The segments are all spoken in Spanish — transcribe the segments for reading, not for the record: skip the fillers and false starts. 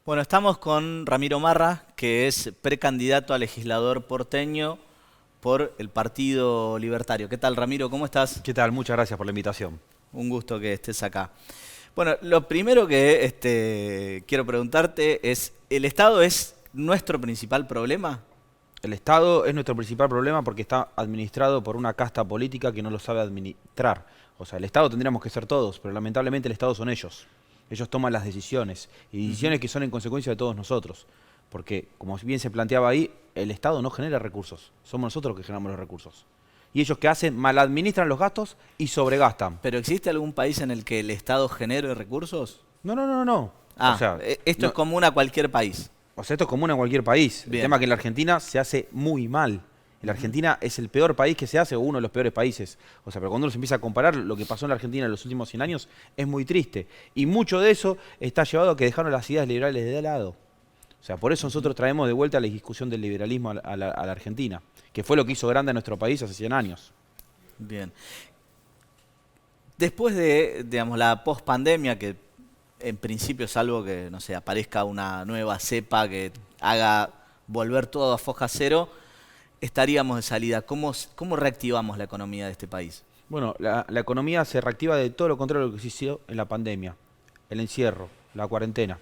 Bueno, estamos con Ramiro Marra, que es precandidato a legislador porteño por el Partido Libertario. ¿Qué tal, Ramiro? ¿Cómo estás? ¿Qué tal? Muchas gracias por la invitación. Un gusto que estés acá. Bueno, lo primero que quiero preguntarte es, ¿el Estado es nuestro principal problema? El Estado es nuestro principal problema porque está administrado por una casta política que no lo sabe administrar. O sea, el Estado tendríamos que ser todos, pero lamentablemente el Estado son ellos. Ellos toman las decisiones, y Ujú. decisiones que son en consecuencia de todos nosotros. Porque, como bien se planteaba ahí, el Estado no genera recursos, somos nosotros los que generamos los recursos. Y ellos que hacen, maladministran los gastos y sobregastan. ¿Pero existe algún país en el que el Estado genere recursos? No, no, no, no, no. O Ah, sea, esto es no, común a cualquier país. O sea, esto es común en cualquier país. El tema Bien. es que en la Argentina se hace muy mal. En la Ujú. Argentina es el peor país que se hace o uno de los peores países. O sea, pero cuando uno se empieza a comparar lo que pasó en la Argentina en los últimos 100 años, es muy triste. Y mucho de eso está llevado a que dejaron las ideas liberales de lado. O sea, por eso Ujú. nosotros traemos de vuelta la discusión del liberalismo a la Argentina, que fue lo que hizo grande a nuestro país hace 100 años. Bien. Después de, digamos, la pospandemia, que en principio, salvo que, no sé, aparezca una nueva cepa que haga volver todo a foja cero, estaríamos de salida. ¿Cómo reactivamos la economía de este país? Bueno, la economía se reactiva de todo lo contrario a lo que se hizo en la pandemia, el encierro, la cuarentena.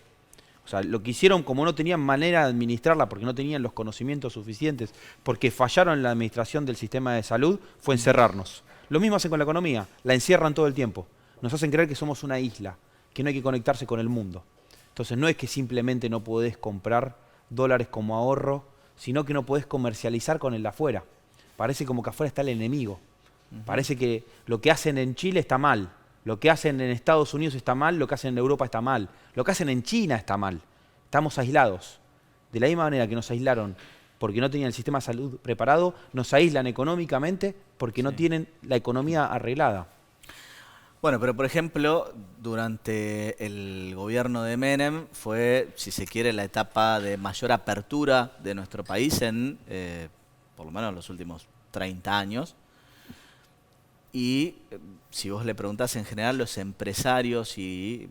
O sea, lo que hicieron, como no tenían manera de administrarla, porque no tenían los conocimientos suficientes, porque fallaron en la administración del sistema de salud, fue Ujú. encerrarnos. Lo mismo hacen con la economía, la encierran todo el tiempo. Nos hacen creer que somos una isla, que no hay que conectarse con el mundo. Entonces no es que simplemente no podés comprar dólares como ahorro, sino que no podés comercializar con el de afuera. Parece como que afuera está el enemigo. Ujú. Parece que lo que hacen en Chile está mal, lo que hacen en Estados Unidos está mal, lo que hacen en Europa está mal, lo que hacen en China está mal. Estamos aislados. De la misma manera que nos aislaron porque no tenían el sistema de salud preparado, nos aíslan económicamente porque no Sí. tienen la economía arreglada. Bueno, pero por ejemplo, durante el gobierno de Menem fue, si se quiere, la etapa de mayor apertura de nuestro país en, por lo menos, los últimos 30 años. Y si vos le preguntás en general, los empresarios y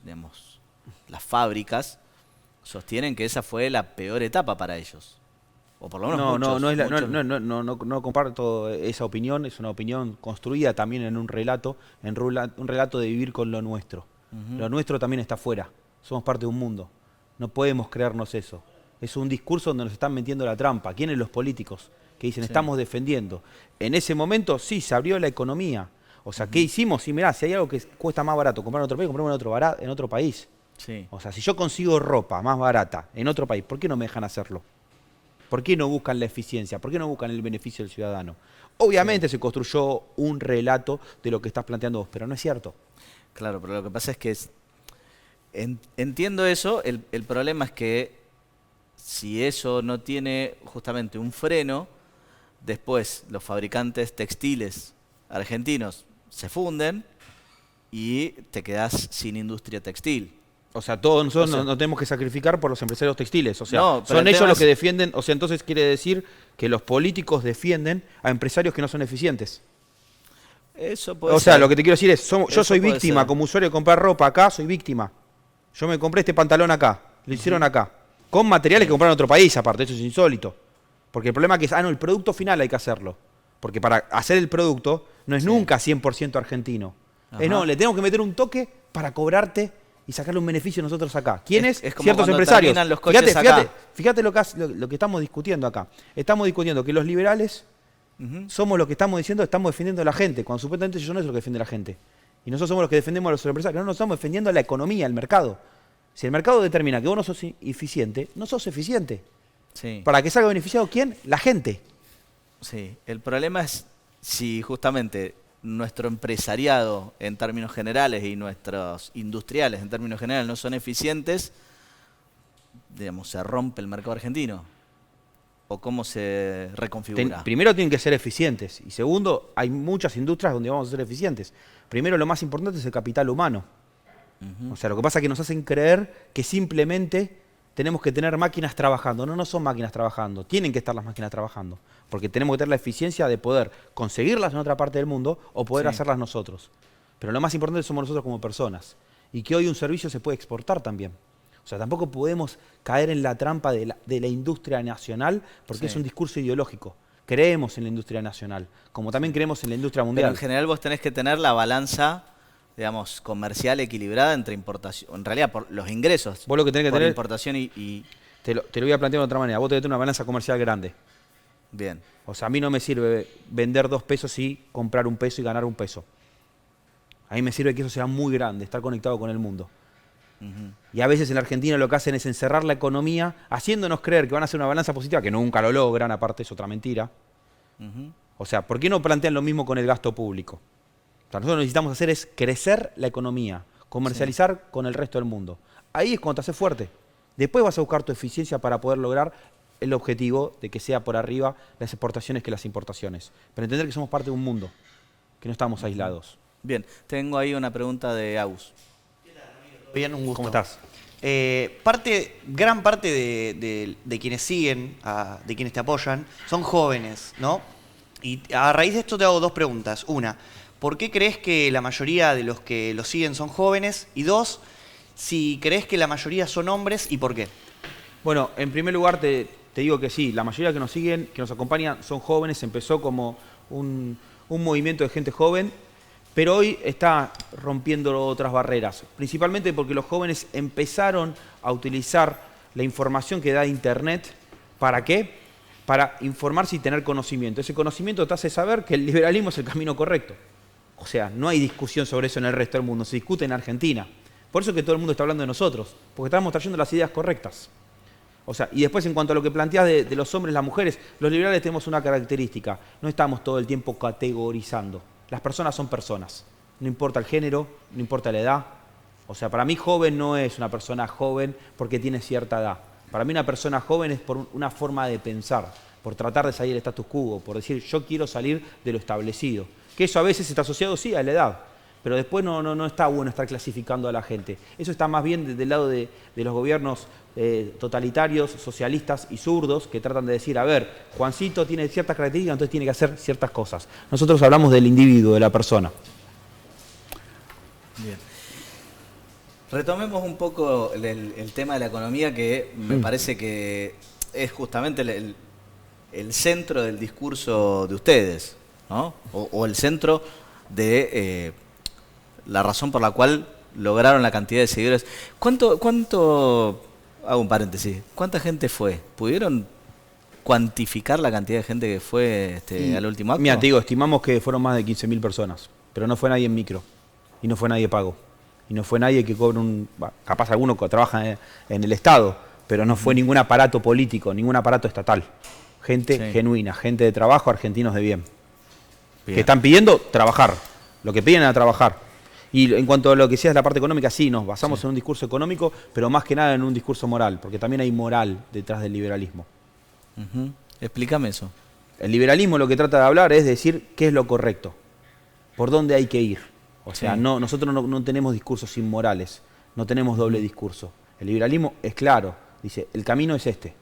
digamos, las fábricas sostienen que esa fue la peor etapa para ellos. O por lo menos No, no, no, muchos, es no, muchos. no, no, no, no, no comparto esa opinión, es una opinión construida también en un relato, un relato de vivir con lo nuestro. Ujú. Lo nuestro también está fuera, somos parte de un mundo, no podemos creernos eso. Es un discurso donde nos están metiendo la trampa. ¿Quiénes? Los políticos, que dicen Sí. estamos defendiendo. En ese momento sí, se abrió la economía. O sea, ¿qué Ujú. hicimos? Sí, mirá, si hay algo que cuesta más barato comprar en otro país, compramos en otro país. Sí. O sea, si yo consigo ropa más barata en otro país, ¿por qué no me dejan hacerlo? ¿Por qué no buscan la eficiencia? ¿Por qué no buscan el beneficio del ciudadano? Sí. Obviamente se construyó un relato de lo que estás planteando vos, pero no es cierto. Claro, pero lo que pasa es que entiendo eso. El problema es que si eso no tiene justamente un freno, después los fabricantes textiles argentinos se funden y te quedás sin industria textil. O sea, todos O nosotros sea, nos tenemos que sacrificar por los empresarios textiles. O sea, no, pero son el ellos tema los que es, defienden. O sea, entonces quiere decir que los políticos defienden a empresarios que no son eficientes. eso puede O sea, lo ser, que te quiero decir es, yo eso soy puede víctima ser. como usuario de comprar ropa acá, soy víctima. Yo me compré este pantalón acá, lo hicieron Ujú. acá. Con materiales que Sí, compraron en otro país, aparte, eso es insólito. Porque el problema es que, no, el producto final hay que hacerlo. Porque para hacer el producto no es sí. nunca 100% argentino. No, Ajá. le tenemos que meter un toque para cobrarte y sacarle un beneficio nosotros acá. ¿Quiénes? Es como Ciertos cuando empresarios. terminan los Fíjate, coches fíjate, acá. fíjate lo que estamos discutiendo acá. Estamos discutiendo que los liberales Ujú. somos los que estamos diciendo, estamos defendiendo a la gente, cuando supuestamente ellos no es lo que defiende la gente. Y nosotros somos los que defendemos a los empresarios. No, nos estamos defendiendo a la economía, el mercado. Si el mercado determina que vos no sos eficiente, no sos eficiente. Sí, ¿Para que salga beneficiado quién? La gente. sí. El problema es si justamente nuestro empresariado en términos generales y nuestros industriales en términos generales no son eficientes, digamos, se rompe el mercado argentino. ¿O cómo se reconfigura? Primero tienen que ser eficientes. Y segundo, hay muchas industrias donde vamos a ser eficientes. Primero, lo más importante es el capital humano. Ujú. O sea, lo que pasa es que nos hacen creer que simplemente tenemos que tener máquinas trabajando. No, no son máquinas trabajando. Tienen que estar las máquinas trabajando. Porque tenemos que tener la eficiencia de poder conseguirlas en otra parte del mundo o poder Sí, hacerlas nosotros. Pero lo más importante somos nosotros como personas. Y que hoy un servicio se puede exportar también. O O sea, tampoco podemos caer en la trampa de la industria nacional porque es un discurso ideológico. Creemos en la industria nacional, como también creemos en la industria mundial. Pero en general vos tenés que tener la balanza, digamos, comercial equilibrada entre importación, en realidad por los ingresos. Vos lo que tenés que por tener, importación y... Te lo voy a plantear de otra manera. Vos tenés que tener una balanza comercial grande. Bien. O sea, a mí no me sirve vender 2 pesos y comprar 1 peso y ganar 1 peso. A mí me sirve que eso sea muy grande, estar conectado con el mundo. Y a veces en la Argentina lo que hacen es encerrar la economía, haciéndonos creer que van a hacer una balanza positiva, que nunca lo logran, aparte es otra mentira. O sea, ¿por qué no plantean lo mismo con el gasto público? O sea, nosotros lo que necesitamos hacer es crecer la economía, comercializar con el resto del mundo. Ahí es cuando te haces fuerte. Después vas a buscar tu eficiencia para poder lograr el objetivo de que sea por arriba las exportaciones que las importaciones. Pero entender que somos parte de un mundo, que no estamos aislados. Bien, tengo ahí una pregunta de Agus. Bien, un gusto. ¿Cómo estás? Gran parte de quienes siguen, de quienes te apoyan, son jóvenes, ¿no? Y a raíz de esto te hago 2 preguntas. Una, ¿por qué crees que la mayoría de los que lo siguen son jóvenes? Y 2, si crees que la mayoría son hombres y por qué. Bueno, en primer lugar te digo que sí, la mayoría que nos siguen, que nos acompañan, son jóvenes. Empezó como un movimiento de gente joven, pero hoy está rompiendo otras barreras, principalmente porque los jóvenes empezaron a utilizar la información que da Internet. ¿Para qué? Para informarse y tener conocimiento. Ese conocimiento te hace saber que el liberalismo es el camino correcto. O sea, no hay discusión sobre eso en el resto del mundo, se discute en Argentina. Por eso es que todo el mundo está hablando de nosotros, porque estamos trayendo las ideas correctas. O sea, y después en cuanto a lo que planteás de los hombres y las mujeres, los liberales tenemos una característica, no estamos todo el tiempo categorizando. Las personas son personas, no importa el género, no importa la edad. O sea, para mí joven no es una persona joven porque tiene cierta edad. Para mí una persona joven es por una forma de pensar, por tratar de salir del status quo, por decir yo quiero salir de lo establecido. Que eso a veces está asociado sí a la edad, pero después no está bueno estar clasificando a la gente. Eso está más bien del lado de los gobiernos totalitarios, socialistas y zurdos que tratan de decir, a ver, Juancito tiene ciertas características, entonces tiene que hacer ciertas cosas. Nosotros hablamos del individuo, de la persona. Bien. Retomemos un poco el tema de la economía, que me parece que es justamente el centro del discurso de ustedes, ¿no? O el centro de la razón por la cual lograron la cantidad de seguidores. ¿Cuánto hago un paréntesis, ¿cuánta gente fue? ¿Pudieron cuantificar la cantidad de gente que fue al último acto? Mira, te digo, estimamos que fueron más de 15.000 personas, pero no fue nadie en micro, y no fue nadie pago, y no fue nadie que cobre capaz alguno que trabaja en el Estado, pero no fue ningún aparato político, ningún aparato estatal. Gente genuina, gente de trabajo, argentinos de bien. Que están pidiendo trabajar, lo que piden es trabajar. Y en cuanto a lo que decías de la parte económica, sí, nos basamos en un discurso económico, pero más que nada en un discurso moral, porque también hay moral detrás del liberalismo. Explícame eso. El liberalismo lo que trata de hablar es decir qué es lo correcto, por dónde hay que ir. O sea, nosotros no tenemos discursos inmorales, no tenemos doble discurso. El liberalismo es claro, dice, el camino es este.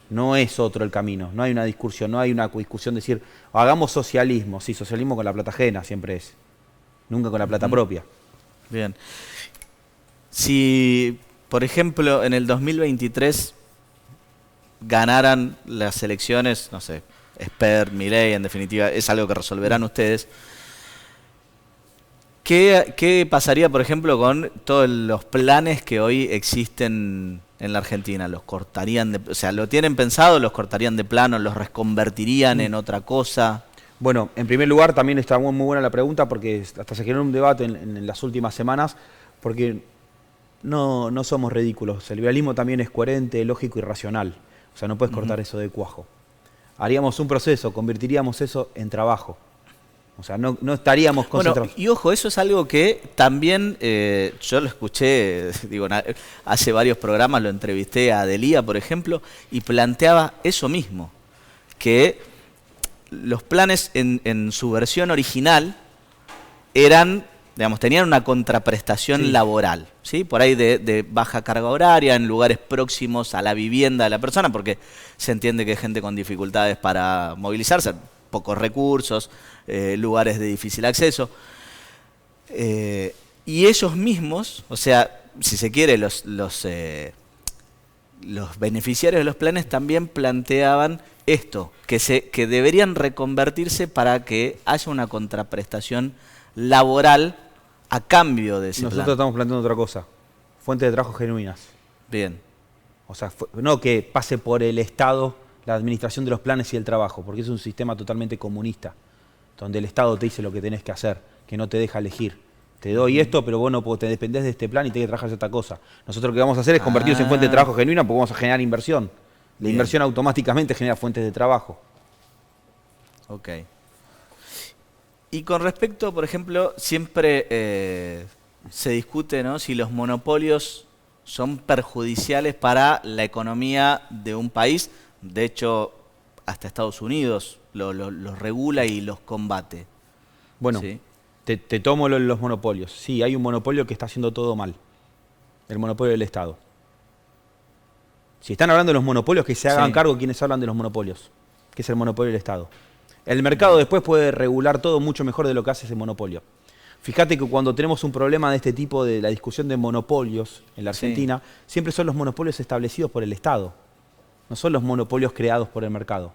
No es otro el camino, no hay una discusión, no hay una discusión de decir, hagamos socialismo. Sí, socialismo con la plata ajena siempre es, nunca con la plata propia. Bien. Si, por ejemplo, en el 2023 ganaran las elecciones, no sé, Esper, Milei, en definitiva, es algo que resolverán ustedes, ¿qué pasaría, por ejemplo, con todos los planes que hoy existen en la Argentina? ¿Los cortarían o sea, lo tienen pensado, los cortarían de plano, los reconvertirían en otra cosa? Bueno, en primer lugar también está muy buena la pregunta, porque hasta se generó un debate en las últimas semanas, porque no somos ridículos. El liberalismo también es coherente, lógico y racional. O sea, no puedes cortar eso de cuajo. Haríamos un proceso, convertiríamos eso en trabajo. O sea, no estaríamos concentrados. Bueno, y ojo, eso es algo que también yo lo escuché, digo, hace varios programas lo entrevisté a Delía, por ejemplo, y planteaba eso mismo, que los planes en su versión original eran, digamos, tenían una contraprestación laboral, ¿sí? Por ahí de baja carga horaria, en lugares próximos a la vivienda de la persona, porque se entiende que hay gente con dificultades para movilizarse, pocos recursos, lugares de difícil acceso. Y ellos mismos, o sea, si se quiere, los beneficiarios de los planes también planteaban esto, que deberían reconvertirse para que haya una contraprestación laboral a cambio de ese Nosotros plan. estamos planteando otra cosa. Fuentes de trabajo genuinas. Bien. O sea, no que pase por el Estado la administración de los planes y el trabajo, porque es un sistema totalmente comunista, donde el Estado te dice lo que tenés que hacer, que no te deja elegir. Te doy esto, pero vos no te dependés de este plan y tenés que trabajar esta cosa. Nosotros lo que vamos a hacer es convertirnos en fuente de trabajo genuina porque vamos a generar inversión. La Bien. inversión automáticamente genera fuentes de trabajo. Ok. Y con respecto, por ejemplo, siempre se discute, ¿no?, si los monopolios son perjudiciales para la economía de un país. De hecho, hasta Estados Unidos los regula y los combate. Bueno, ¿Sí? te tomo los monopolios. Sí, hay un monopolio que está haciendo todo mal. El monopolio del Estado. Si están hablando de los monopolios, que se hagan cargo quienes hablan de los monopolios, que es el monopolio del Estado. El mercado después puede regular todo mucho mejor de lo que hace ese monopolio. Fíjate que cuando tenemos un problema de este tipo, de la discusión de monopolios en la Argentina, siempre son los monopolios establecidos por el Estado. No son los monopolios creados por el mercado.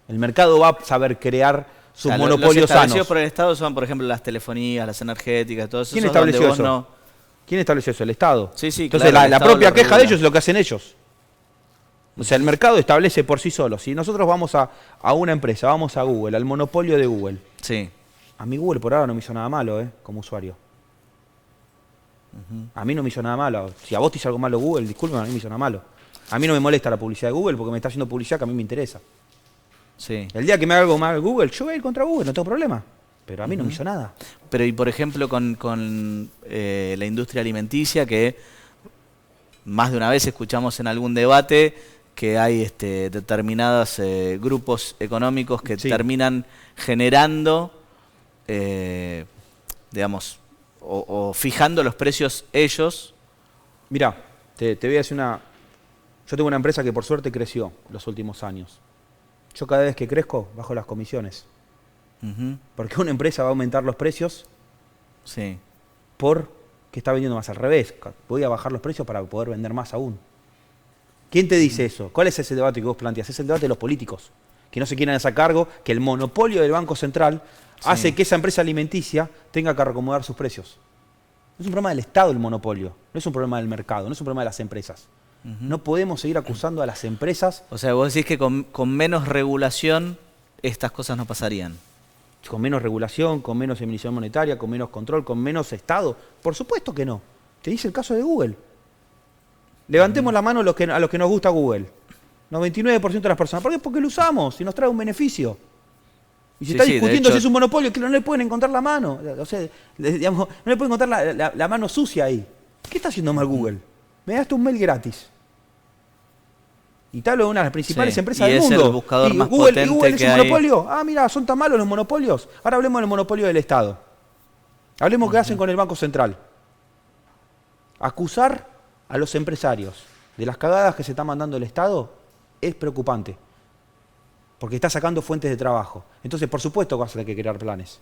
El mercado va a saber crear sus monopolios los establecidos sanos. por el Estado son, por ejemplo, las telefonías, las energéticas, todo eso. ¿Quién es donde estableció vos eso? no... ¿Quién estableció eso? El Estado. Sí, sí, Entonces claro, el la Estado propia lo queja regula. de ellos es lo que hacen ellos. O sea, el mercado establece por sí solo. Si nosotros vamos a una empresa, vamos a Google, al monopolio de Google. Sí. A mí Google por ahora no me hizo nada malo, como usuario. A mí no me hizo nada malo. Si a vos te hizo algo malo Google, disculpen, a mí me hizo nada malo. A mí no me molesta la publicidad de Google porque me está haciendo publicidad que a mí me interesa. Sí. El día que me haga algo mal Google, yo voy a ir contra Google, no tengo problema. Pero a mí no me hizo nada. Pero y por ejemplo con la industria alimenticia, que más de una vez escuchamos en algún debate que hay determinados grupos económicos que terminan generando, digamos, o fijando los precios ellos. Mirá, te voy a decir una... Yo tengo una empresa que por suerte creció los últimos años. Yo cada vez que crezco bajo las comisiones. Porque una empresa va a aumentar los precios Sí. porque está vendiendo más. Al revés, voy a bajar los precios para poder vender más aún. ¿Quién te dice eso? ¿Cuál es ese debate que vos planteas? Es el debate de los políticos, que no se quieren hacer cargo, que el monopolio del Banco Central hace que esa empresa alimenticia tenga que acomodar sus precios. No es un problema del Estado el monopolio, no es un problema del mercado, no es un problema de las empresas. No podemos seguir acusando a las empresas. O sea, vos decís que con menos regulación estas cosas no pasarían. Con menos regulación, con menos emisión monetaria, con menos control, con menos Estado. Por supuesto que no. Te dice el caso de Google. Levantemos la mano a los que nos gusta Google. 99% de las personas. ¿Por qué? Porque lo usamos y nos trae un beneficio. Y si está discutiendo si es un monopolio, que no le pueden encontrar la mano. O sea, digamos, no le pueden encontrar la mano sucia ahí. ¿Qué está haciendo mal Google? Me daste un mail gratis. Y te hablo de una de las principales empresas del mundo. Y es el buscador más potente Google es que un hay. monopolio. Ah, mira, son tan malos los monopolios. Ahora hablemos del monopolio del Estado. Hablemos qué hacen con el Banco Central. Acusar a los empresarios de las cagadas que se está mandando el Estado es preocupante. Porque está sacando fuentes de trabajo. Entonces, por supuesto que vas a tener que crear planes.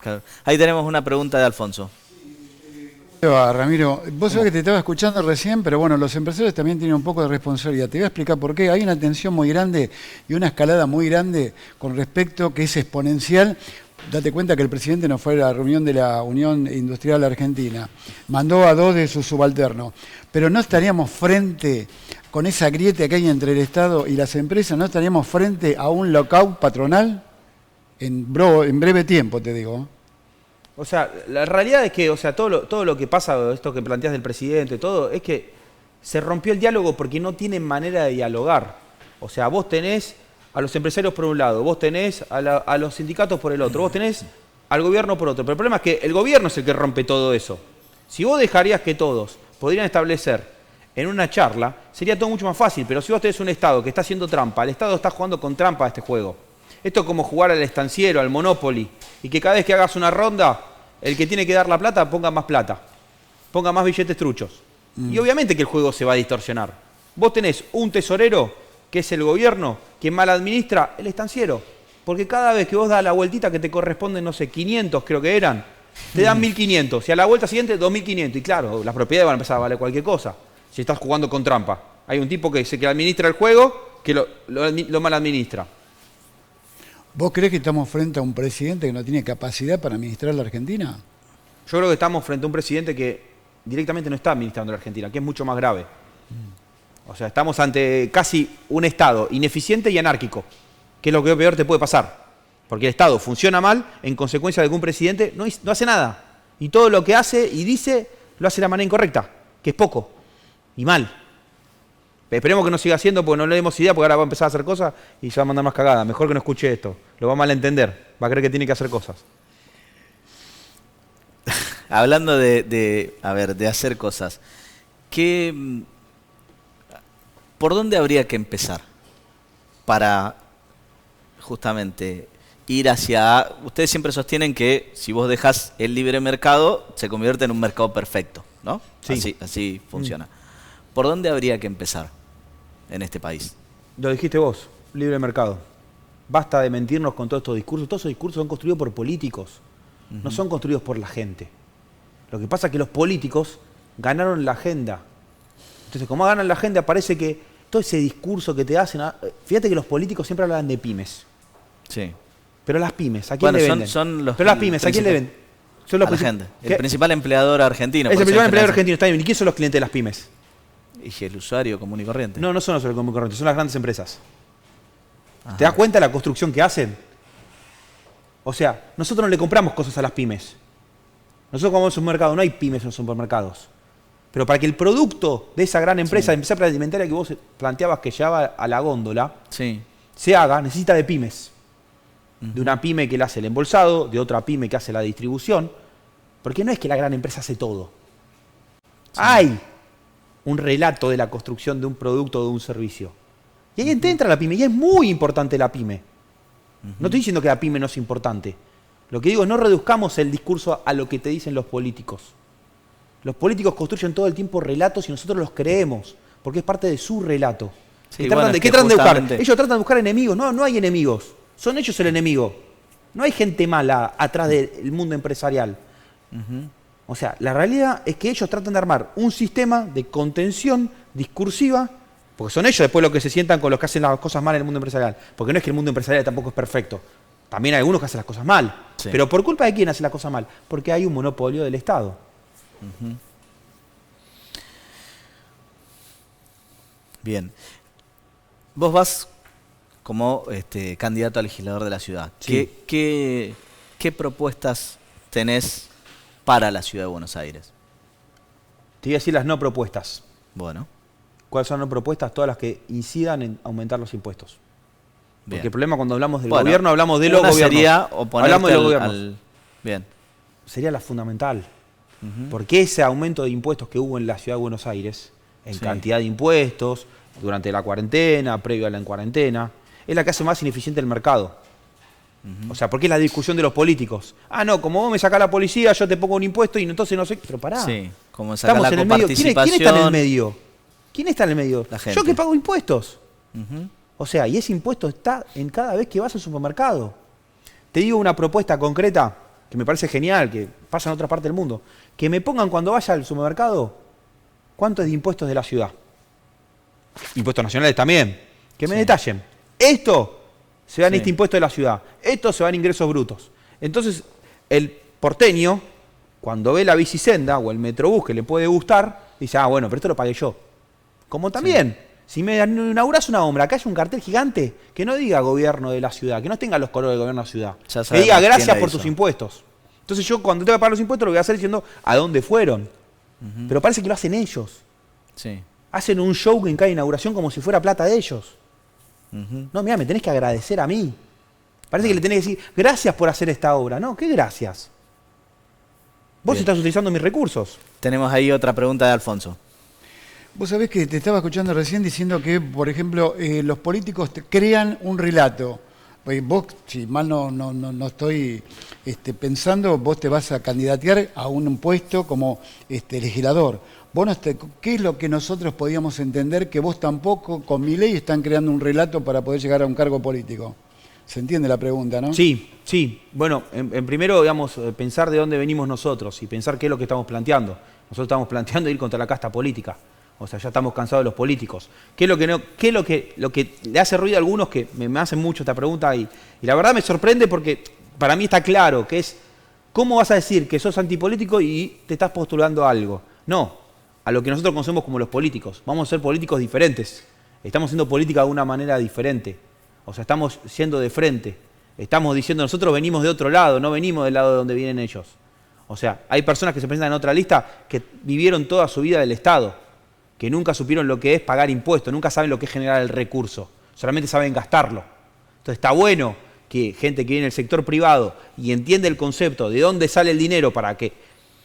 Claro. Ahí tenemos una pregunta de Alfonso. Ramiro, vos sabés que te estaba escuchando recién, pero bueno, los empresarios también tienen un poco de responsabilidad. Te voy a explicar por qué. Hay una tensión muy grande y una escalada muy grande con respecto que es exponencial. Date cuenta que el presidente no fue a la reunión de la Unión Industrial Argentina. Mandó a 2 de sus subalternos. Pero no estaríamos frente, con esa grieta que hay entre el Estado y las empresas, no estaríamos frente a un lockout patronal en breve tiempo, te digo. O sea, la realidad es que, o sea, todo lo que pasa, esto que planteas del presidente, todo, es que se rompió el diálogo porque no tienen manera de dialogar. O sea, vos tenés a los empresarios por un lado, vos tenés a los sindicatos por el otro, vos tenés al gobierno por otro. Pero el problema es que el gobierno es el que rompe todo eso. Si vos dejarías que todos podrían establecer en una charla, sería todo mucho más fácil. Pero si vos tenés un Estado que está haciendo trampa, el Estado está jugando con trampa a este juego. Esto es como jugar al estanciero, al Monopoly, y que cada vez que hagas una ronda, el que tiene que dar la plata ponga más plata, ponga más billetes truchos. Y obviamente que el juego se va a distorsionar. Vos tenés un tesorero, que es el gobierno, que mal administra el estanciero. Porque cada vez que vos das la vueltita que te corresponden, no sé, 500 creo que eran, te dan 1.500. Y a la vuelta siguiente, 2.500. Y claro, las propiedades van a empezar a valer cualquier cosa. Si estás jugando con trampa. Hay un tipo que administra el juego, que lo mal administra. ¿Vos creés que estamos frente a un presidente que no tiene capacidad para administrar la Argentina? Yo creo que estamos frente a un presidente que directamente no está administrando la Argentina, que es mucho más grave. O sea, estamos ante casi un Estado ineficiente y anárquico, que es lo que peor te puede pasar. Porque el Estado funciona mal en consecuencia de que un presidente no hace nada. Y todo lo que hace y dice lo hace de la manera incorrecta, que es poco y mal. Esperemos que no siga haciendo porque no le demos idea, porque ahora va a empezar a hacer cosas y se va a mandar más cagada. Mejor que no escuche esto. Lo va a malentender. Va a creer que tiene que hacer cosas. Hablando de hacer cosas, ¿por dónde habría que empezar para justamente ir hacia... Ustedes siempre sostienen que si vos dejás el libre mercado, se convierte en un mercado perfecto, ¿no? Sí. Así funciona. ¿Por dónde habría que empezar en este país? Lo dijiste vos, libre mercado. Basta de mentirnos con todos estos discursos. Todos esos discursos son construidos por políticos, no son construidos por la gente. Lo que pasa es que los políticos ganaron la agenda. Entonces, como ganan la agenda, parece que todo ese discurso que te hacen... Fíjate que los políticos siempre hablan de pymes. Sí. Pero las pymes, ¿a quién le venden? Pero las pymes, ¿a quién le venden? Son los a la gente. El principal empleador argentino. Es el principal empleador argentino, está bien. ¿Y quiénes son los clientes de las pymes? Y el usuario común y corriente. No son los usuarios común y corriente, son las grandes empresas. Ajá. ¿Te das cuenta de la construcción que hacen? O sea, nosotros no le compramos cosas a las pymes. Nosotros cuando vamos a un supermercado, no hay pymes en los supermercados. Pero para que el producto de esa gran empresa, empresa alimentaria que vos planteabas que llevaba a la góndola, se haga, necesita de pymes. De una pyme que le hace el embolsado, de otra pyme que hace la distribución. Porque no es que la gran empresa hace todo. Sí. Hay un relato de la construcción de un producto o de un servicio. Y ahí entra la pyme, y es muy importante la pyme. No estoy diciendo que la pyme no es importante. Lo que digo es no reduzcamos el discurso a lo que te dicen los políticos. Los políticos construyen todo el tiempo relatos y nosotros los creemos, porque es parte de su relato. Sí, ¿Qué tratan de buscar? Ellos tratan de buscar enemigos. No hay enemigos. Son ellos el enemigo. No hay gente mala atrás del mundo empresarial. O sea, la realidad es que ellos tratan de armar un sistema de contención discursiva, porque son ellos después los que se sientan con los que hacen las cosas mal en el mundo empresarial. Porque no es que el mundo empresarial tampoco es perfecto. También hay algunos que hacen las cosas mal. Sí. Pero ¿por culpa de quién hace las cosas mal? Porque hay un monopolio del Estado. Bien. Vos vas como candidato a legislador de la ciudad. Sí. ¿Qué propuestas tenés para la ciudad de Buenos Aires? Te voy a decir las no propuestas. Bueno. ¿Cuáles son las no propuestas? Todas las que incidan en aumentar los impuestos. Bien. Porque el problema cuando hablamos del gobierno, hablamos de los gobiernos. Sería hablamos de los gobiernos. Bien. Sería la fundamental. Porque ese aumento de impuestos que hubo en la ciudad de Buenos Aires, en cantidad de impuestos, durante la cuarentena, previo a la cuarentena, es la que hace más ineficiente el mercado. O sea, porque es la discusión de los políticos. Ah, no, como vos me sacás la policía, yo te pongo un impuesto y entonces no sé... Pero pará. Sí, como sacar la en el medio. ¿Quién está en el medio? ¿Quién está en el medio? La gente. Yo que pago impuestos. O sea, y ese impuesto está en cada vez que vas al supermercado. Te digo una propuesta concreta que me parece genial, que pasa en otra parte del mundo. Que me pongan cuando vaya al supermercado cuánto es de impuestos de la ciudad. Impuestos nacionales también. Que me detallen. Esto se va en este impuesto de la ciudad. Esto se va en ingresos brutos. Entonces, el porteño, cuando ve la bicisenda o el metrobús que le puede gustar, dice, ah, bueno, pero esto lo pagué yo. Como también, si me inauguras una obra, acá hay un cartel gigante que no diga gobierno de la ciudad, que no tenga los colores del gobierno de la ciudad, que diga gracias por tus impuestos. Entonces yo cuando tengo que pagar los impuestos lo voy a hacer diciendo a dónde fueron. Pero parece que lo hacen ellos. Sí. Hacen un show en cada inauguración como si fuera plata de ellos. No, mira, me tenés que agradecer a mí. Parece que le tenés que decir, gracias por hacer esta obra. No, ¿qué gracias? Vos estás utilizando mis recursos. Tenemos ahí otra pregunta de Alfonso. Vos sabés que te estaba escuchando recién diciendo que, por ejemplo, los políticos crean un relato. Vos, si mal no estoy pensando, vos te vas a candidatear a un puesto como legislador. ¿Qué es lo que nosotros podíamos entender que vos tampoco, con mi ley, están creando un relato para poder llegar a un cargo político? Se entiende la pregunta, ¿no? Sí, sí. Bueno, en primero, digamos, pensar de dónde venimos nosotros y pensar qué es lo que estamos planteando. Nosotros estamos planteando ir contra la casta política. O sea, ya estamos cansados de los políticos. ¿Qué es lo que, no, qué es lo que le hace ruido a algunos que me hacen mucho esta pregunta? Y la verdad me sorprende porque para mí está claro que es, ¿cómo vas a decir que sos antipolítico y te estás postulando a algo? No, a lo que nosotros conocemos como los políticos. Vamos a ser políticos diferentes. Estamos haciendo política de una manera diferente. O sea, estamos siendo de frente. Estamos diciendo, nosotros venimos de otro lado, no venimos del lado de donde vienen ellos. O sea, hay personas que se presentan en otra lista que vivieron toda su vida del Estado, que nunca supieron lo que es pagar impuestos, nunca saben lo que es generar el recurso, solamente saben gastarlo. Entonces está bueno que gente que viene del sector privado y entiende el concepto de dónde sale el dinero para que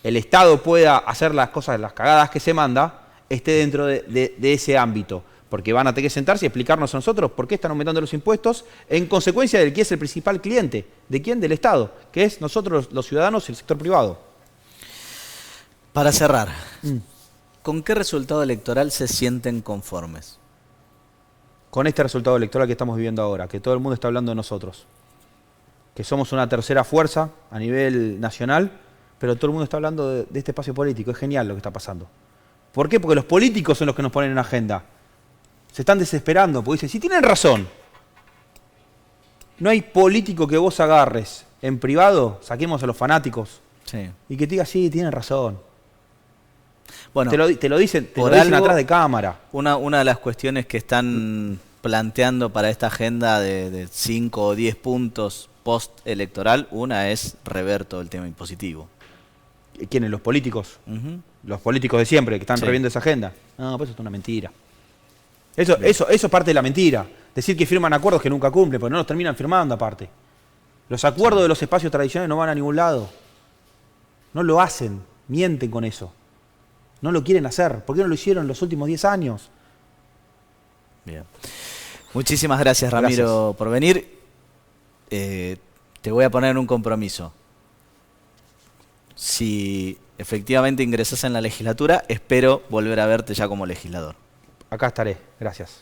el Estado pueda hacer las cosas, las cagadas que se manda, esté dentro de ese ámbito. Porque van a tener que sentarse y explicarnos a nosotros por qué están aumentando los impuestos en consecuencia del que es el principal cliente. ¿De quién? Del Estado, que es nosotros los ciudadanos y el sector privado. Para cerrar, ¿con qué resultado electoral se sienten conformes? Con este resultado electoral que estamos viviendo ahora, que todo el mundo está hablando de nosotros. Que somos una tercera fuerza a nivel nacional, pero todo el mundo está hablando de este espacio político. Es genial lo que está pasando. ¿Por qué? Porque los políticos son los que nos ponen en agenda. Se están desesperando, porque dicen, si tienen razón, no hay político que vos agarres en privado, saquemos a los fanáticos, Sí. y que te diga, sí, tienen razón. Bueno, Te lo dicen por dicen algo, atrás de cámara. una de las cuestiones que están planteando para esta agenda de 5 o 10 puntos post-electoral, una es rever todo el tema impositivo. ¿Quiénes? Los políticos. Ujú. Los políticos de siempre, que están Sí. reviendo esa agenda. No, pues eso es una mentira. Eso es parte de la mentira. Decir que firman acuerdos que nunca cumplen, porque no los terminan firmando aparte. Los acuerdos de los espacios tradicionales no van a ningún lado. No lo hacen, mienten con eso. No lo quieren hacer. ¿Por qué no lo hicieron en los últimos 10 años? Bien. Muchísimas gracias, Ramiro, por venir. Te voy a poner en un compromiso. Si efectivamente ingresas en la legislatura, espero volver a verte ya como legislador. Acá estaré. Gracias.